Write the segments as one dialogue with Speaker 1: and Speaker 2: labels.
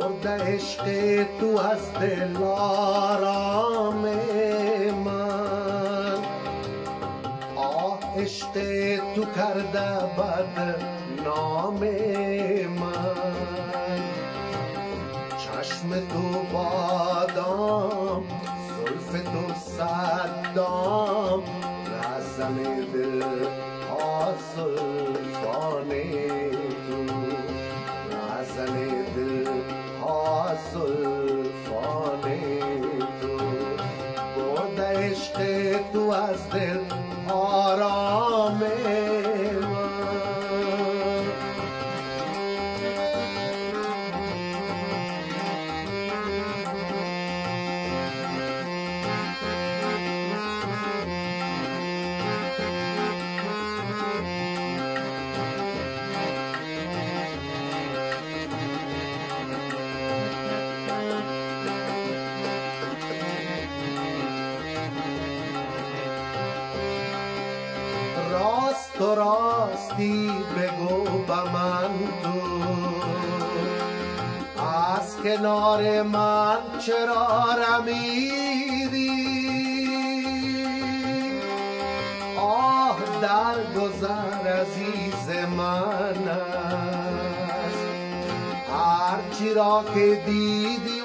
Speaker 1: برده عشق تو از دل آرام من، عشق تو کرده بد نام من. چشم تو بادام، زلف تو صدام، رزن دل ها زلفان تو، رزن دل ها زلفان تو. برده عشق تو از دل آرام من. راست و راستی بگو به من تو، از کنار من چرا رمیدی؟ آه در گذر عزیز من است، هرچی را که دیدی و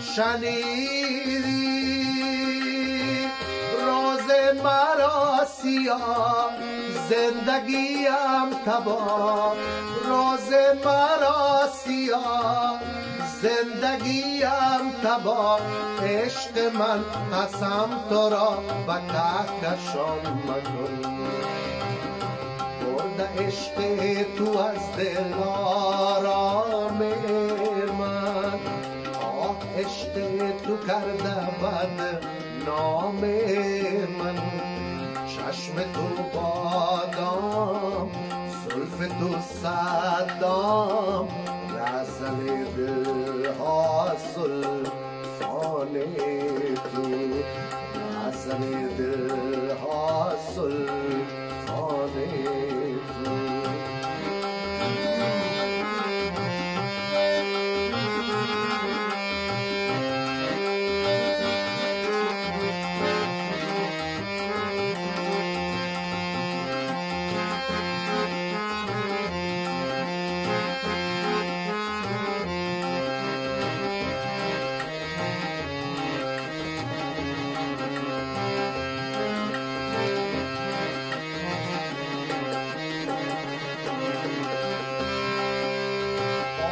Speaker 1: شنیدی. روز مرا سیاه، زندگیم تباه، روز مرا سیاه، زندگیم تباه. عشق من قسم تو را به کهکشان مکن، برده عشق تو از دل آرام من. عشق تو کرده بد نام من. چشم تو بادام، زلف تو صدام، رزن دل ها زلفان تو، رزن دل ها زلفان تو.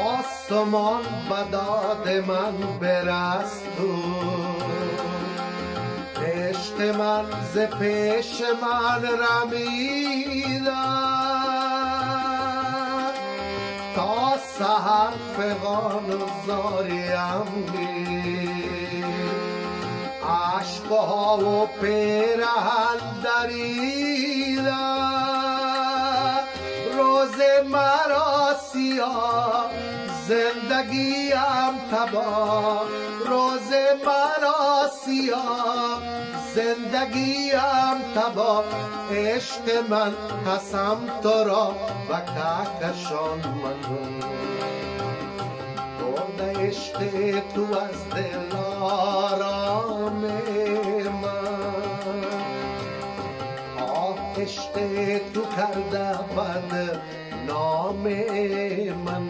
Speaker 1: آسمان به داد من برست تو، عشق من ز پیش من رمیدن. تا سحر فغان و زاریم دید، عشقها و پیرهن دریدن. روز مرا سیاه، زندگیم تباه، روز مرا سیاه، زندگیم تباه. عشق من قسم تو را به کهکشان مکن، برده عشق تو از دل آرام من. عشق تو کرده بد نام من.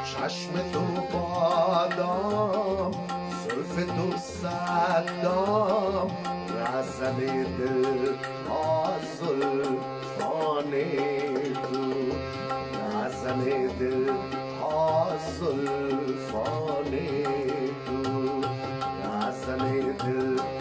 Speaker 1: چشم تو بادام، زلف تو صدام، رزن دل ها زلفان تو، رزن دل ها زلفان تو، رزن دل